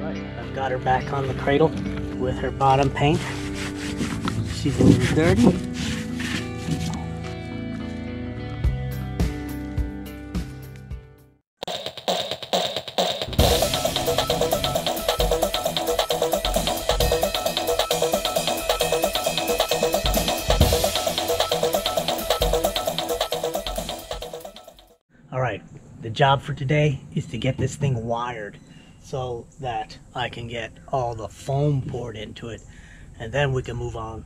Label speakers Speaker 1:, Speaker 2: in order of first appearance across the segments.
Speaker 1: Alright, I've got her back on the cradle with her bottom paint. She's a little dirty. Alright, the job for today is to get this thing wired so that I can get all the foam poured into it, and then we can move on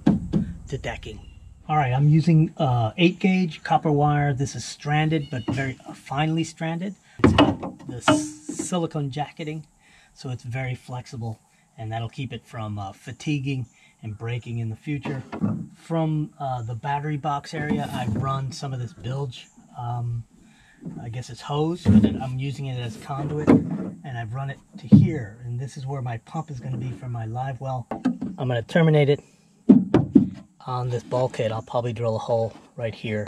Speaker 1: to decking. Alright, I'm using 8 gauge copper wire. This is stranded, but very finely stranded. It's got this silicone jacketing, so it's very flexible, and that'll keep it from fatiguing and breaking in the future. From the battery box area, I've run some of this bilge, I guess it's hose, but I'm using it as conduit, and I've run it to here, and this is where my pump is going to be for my live well. I'm going to terminate it on this bulkhead. I'll probably drill a hole right here.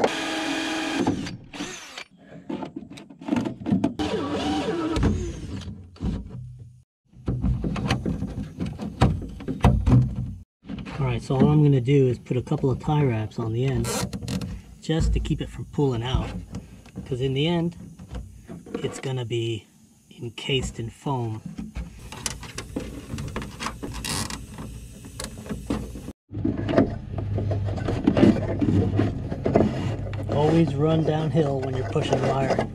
Speaker 1: Alright, so all I'm going to do is put a couple of tie wraps on the end just to keep it from pulling out, because in the end it's going to be encased in foam. Always run downhill when you're pushing wire.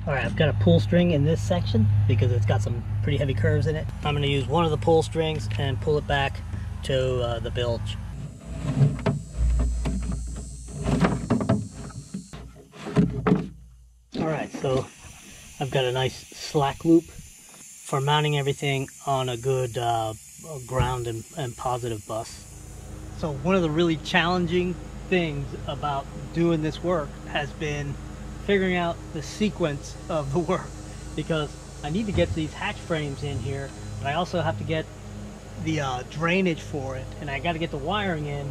Speaker 1: Alright, I've got a pull string in this section because it's got some pretty heavy curves in it. I'm going to use one of the pull strings and pull it back to the bilge. Alright, so I've got a nice slack loop for mounting everything on a good ground and positive bus. So one of the really challenging things about doing this work has been figuring out the sequence of the work, because I need to get these hatch frames in here, but I also have to get the drainage for it, and I got to get the wiring in,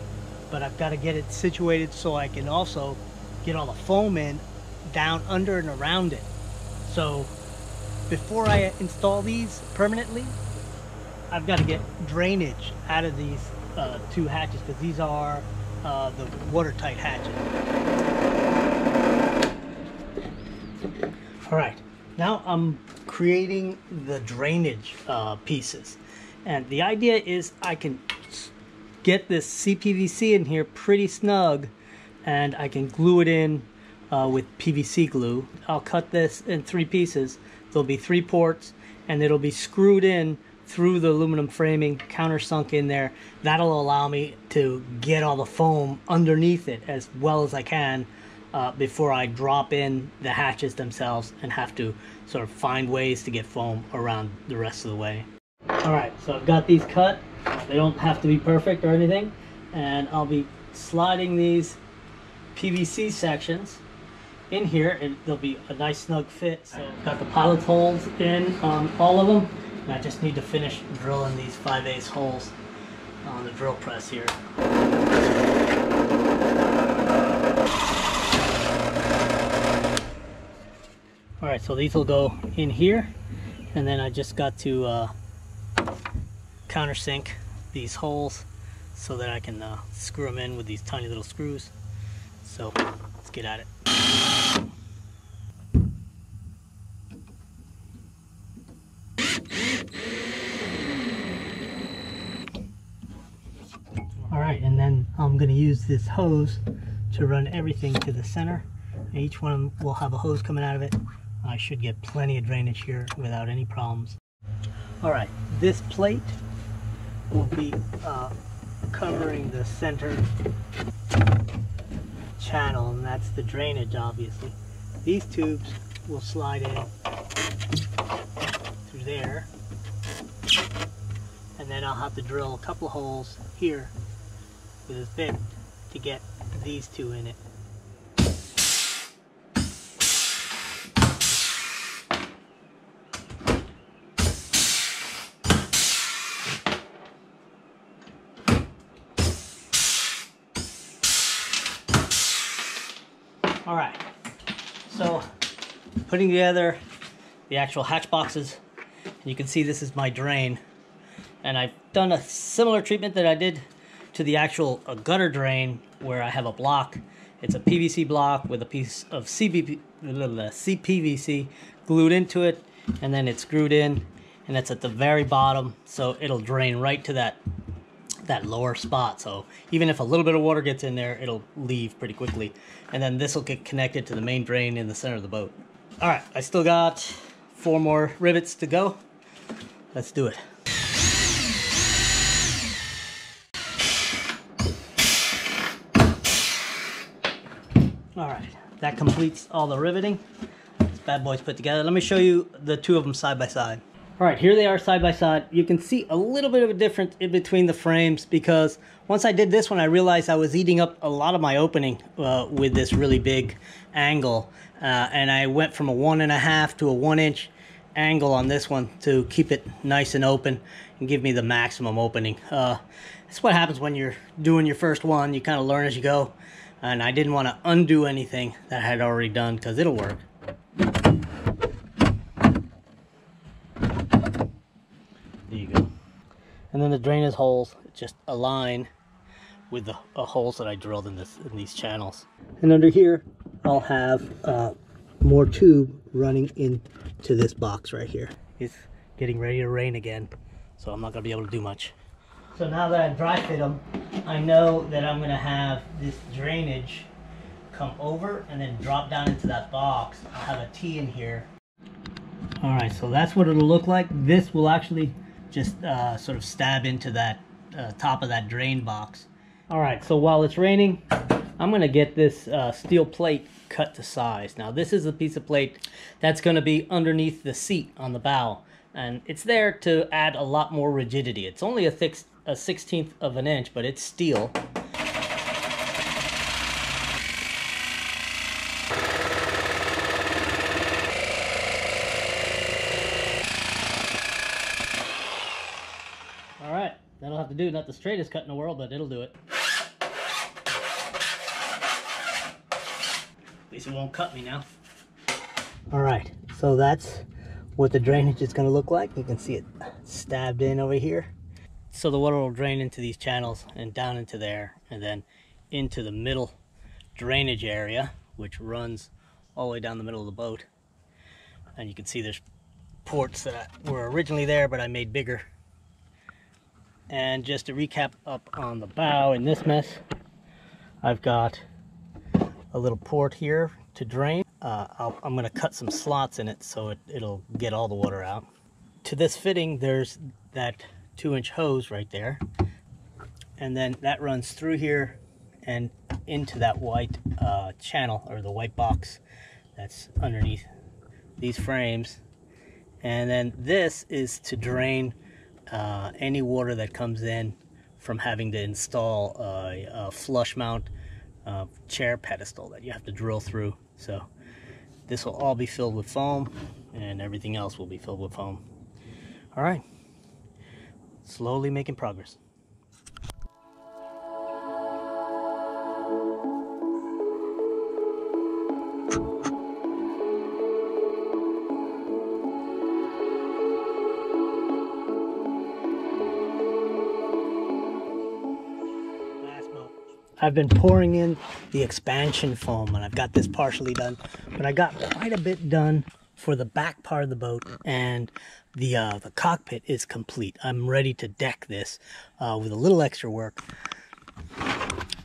Speaker 1: but I've got to get it situated so I can also get all the foam in down under and around it. So before I install these permanently, I've got to get drainage out of these 2 hatches, because these are the watertight hatches. Alright, now I'm creating the drainage pieces, and the idea is I can get this CPVC in here pretty snug, and I can glue it in with PVC glue. I'll cut this in 3 pieces. There'll be 3 ports, and it'll be screwed in through the aluminum framing, countersunk in there. That'll allow me to get all the foam underneath it as well as I can before I drop in the hatches themselves and have to sort of find ways to get foam around the rest of the way. Alright, so I've got these cut. They don't have to be perfect or anything, and I'll be sliding these PVC sections in here, and there'll be a nice snug fit. So I've got the pilot holes in on all of them, and I just need to finish drilling these 5/8 holes on the drill press here. Alright, so these will go in here, and then I just got to countersink these holes so that I can screw them in with these tiny little screws. So let's get at it. Alright, and then I'm going to use this hose to run everything to the center. Each one will have a hose coming out of it. I should get plenty of drainage here without any problems. Alright, this plate will be covering the center channel, and that's the drainage, obviously. These tubes will slide in through there, and then I'll have to drill a couple of holes here with this bit to get these 2 in it. All right, so putting together the actual hatch boxes, and you can see this is my drain, and I've done a similar treatment that I did to the actual gutter drain, where I have a block. It's a PVC block with a piece of CPVC glued into it, and then it's screwed in, and it's at the very bottom, so it'll drain right to that lower spot. So even if a little bit of water gets in there, it'll leave pretty quickly, and then this will get connected to the main drain in the center of the boat. All right, I still got 4 more rivets to go. Let's do it. All right, that completes all the riveting. This bad boy's put together. Let me show you the 2 of them side by side. All right, here they are side by side. You can see a little bit of a difference in between the frames, because once I did this one, I realized I was eating up a lot of my opening with this really big angle. And I went from a 1.5 to a 1-inch angle on this one to keep it nice and open and give me the maximum opening. That's what happens when you're doing your first one. You kind of learn as you go. And I didn't want to undo anything that I had already done, because it'll work. There you go. And then the drainage holes just align with the holes that I drilled in these channels. And under here, I'll have more tube running into this box right here. It's getting ready to rain again, so I'm not going to be able to do much. So now that I dry fit them, I know that I'm going to have this drainage come over and then drop down into that box. I'll have a T in here. All right, so that's what it'll look like. This will actually just sort of stab into that top of that drain box. All right, so while it's raining, I'm going to get this steel plate cut to size. Now this is a piece of plate that's going to be underneath the seat on the bow, and it's there to add a lot more rigidity. It's only a 1/16 of an inch, but it's steel. All right, that'll have to do. Not the straightest cut in the world, but it'll do it. At least it won't cut me now. All right, so that's what the drainage is going to look like. You can see it stabbed in over here. So the water will drain into these channels and down into there, and then into the middle drainage area, which runs all the way down the middle of the boat. And you can see there's ports that were originally there, but I made bigger. And just to recap up on the bow in this mess, I've got a little port here to drain. I'm going to cut some slots in it so it'll get all the water out. To this fitting, there's that 2-inch hose right there, and then that runs through here and into that white channel, or the white box that's underneath these frames. And then this is to drain any water that comes in from having to install a flush mount chair pedestal that you have to drill through. So this will all be filled with foam, and everything else will be filled with foam. All right, slowly making progress. I've been pouring in the expansion foam, and I've got this partially done, but I got quite a bit done for the back part of the boat, and the cockpit is complete. I'm ready to deck this with a little extra work.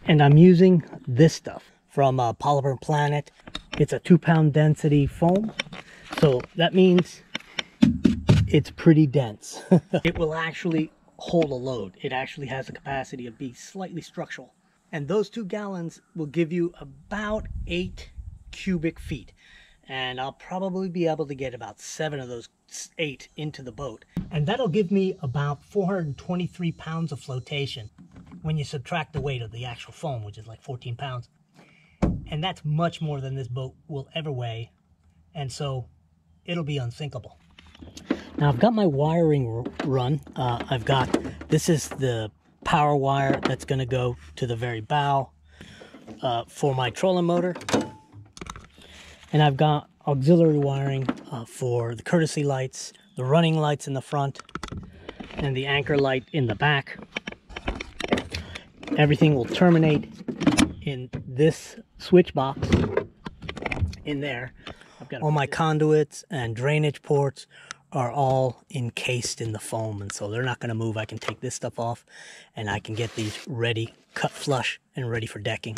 Speaker 1: And I'm using this stuff from Polymer Planet. It's a 2-pound density foam, so that means it's pretty dense. It will actually hold a load. It actually has the capacity of being slightly structural. And those 2 gallons will give you about 8 cubic feet. And I'll probably be able to get about 7 of those 8 into the boat. And that'll give me about 423 pounds of flotation when you subtract the weight of the actual foam, which is like 14 pounds. And that's much more than this boat will ever weigh. And so it'll be unsinkable. Now I've got my wiring run. This is the power wire that's going to go to the very bow for my trolling motor. And I've got auxiliary wiring for the courtesy lights, the running lights in the front, and the anchor light in the back. Everything will terminate in this switch box in there. I've got all my conduits and drainage ports are all encased in the foam, and so they're not going to move. I can take this stuff off and I can get these ready, cut flush and ready for decking.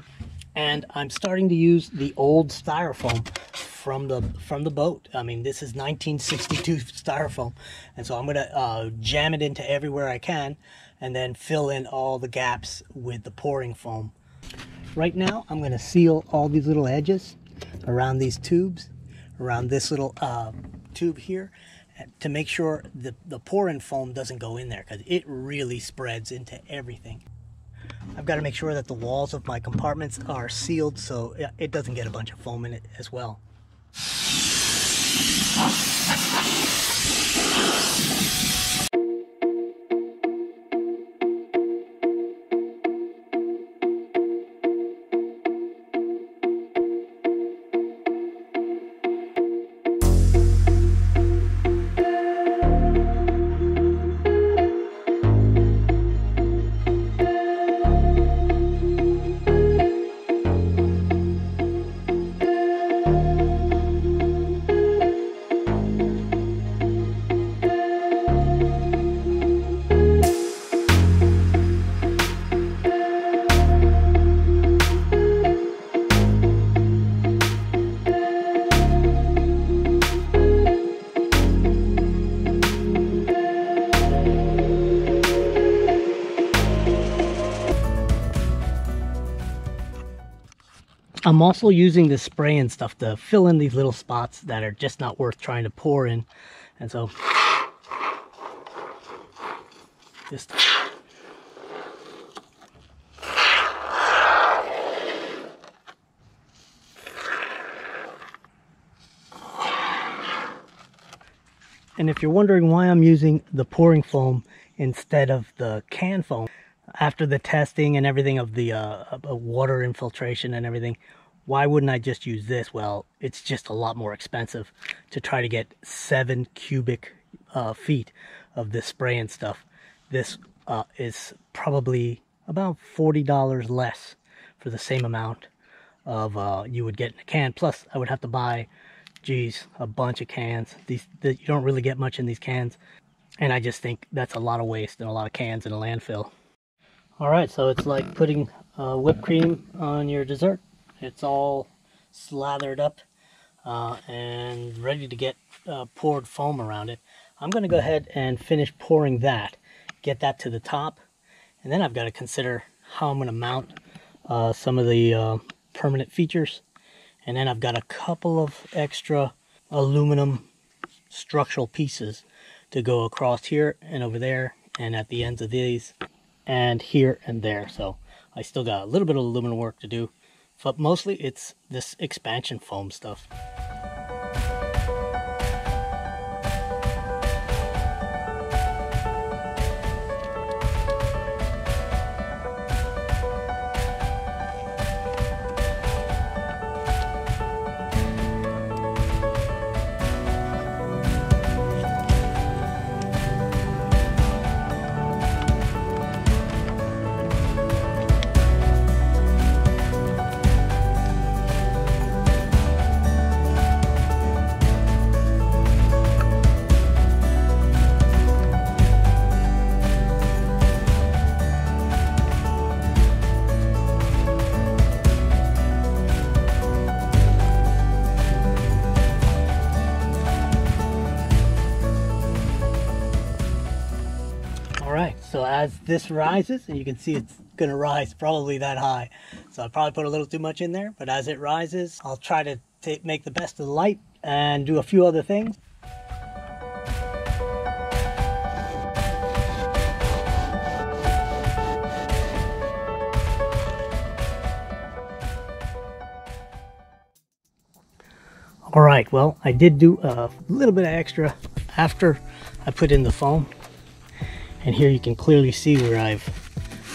Speaker 1: And I'm starting to use the old styrofoam from the boat. I mean, this is 1962 styrofoam, and so I'm gonna jam it into everywhere I can and then fill in all the gaps with the pouring foam. Right now I'm gonna seal all these little edges around these tubes, around this little tube here, to make sure the pouring foam doesn't go in there, because it really spreads into everything. I've got to make sure that the walls of my compartments are sealed so it doesn't get a bunch of foam in it as well. I'm also using the spray and stuff to fill in these little spots that are just not worth trying to pour in. And so just and if you're wondering why I'm using the pouring foam instead of the can foam, after the testing and everything of the water infiltration and everything, why wouldn't I just use this? Well, it's just a lot more expensive to try to get 7 cubic feet of this spray and stuff. This is probably about $40 less for the same amount of you would get in a can. Plus, I would have to buy, geez, a bunch of cans. You don't really get much in these cans, and I just think that's a lot of waste and a lot of cans in a landfill. Alright, so it's like putting whipped cream on your dessert. It's all slathered up and ready to get poured foam around it. I'm going to go ahead and finish pouring that, get that to the top, and then I've got to consider how I'm going to mount some of the permanent features. And then I've got a couple of extra aluminum structural pieces to go across here and over there and at the ends of these and here and there. So I still got a little bit of aluminum work to do, but mostly it's this expansion foam stuff. So as this rises, and you can see it's going to rise probably that high, so I probably put a little too much in there, but as it rises, I'll try to make the best of the light and do a few other things. Alright, well, I did do a little bit of extra after I put in the foam. And here you can clearly see where I've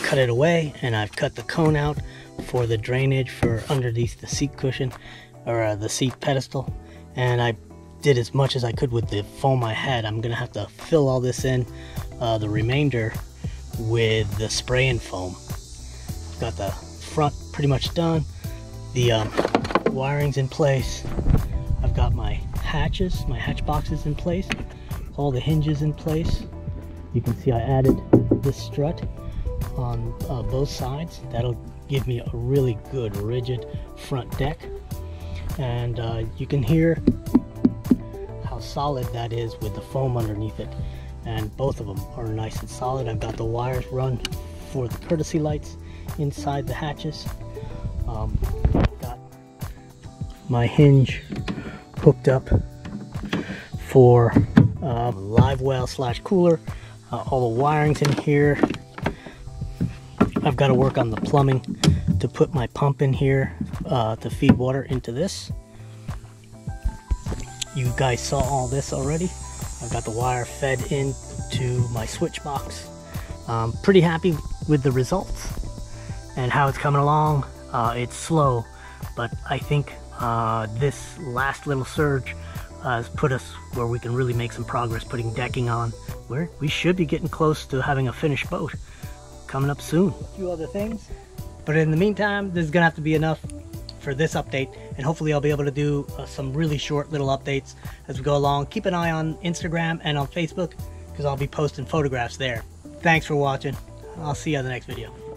Speaker 1: cut it away, and I've cut the cone out for the drainage for underneath the seat cushion. or the seat pedestal, and I did as much as I could with the foam I had. I'm gonna have to fill all this in, the remainder, with the spray and foam. Got the front pretty much done, the wiring's in place. I've got my hatches, my hatch boxes in place, all the hinges in place. You can see I added this strut on both sides. That'll give me a really good rigid front deck, and you can hear how solid that is with the foam underneath it, and both of them are nice and solid. I've got the wires run for the courtesy lights inside the hatches. Got my hinge hooked up for live well / cooler. All the wiring's in here. I've got to work on the plumbing to put my pump in here to feed water into this. You guys saw all this already. I've got the wire fed into my switch box. Pretty happy with the results and how it's coming along. It's slow, but I think this last little surge has put us where we can really make some progress putting decking on. We should be getting close to having a finished boat coming up soon. A few other things, but in the meantime, this is gonna have to be enough for this update, and hopefully I'll be able to do some really short little updates as we go along. Keep an eye on Instagram and on Facebook, because I'll be posting photographs there. Thanks for watching. I'll see you on the next video.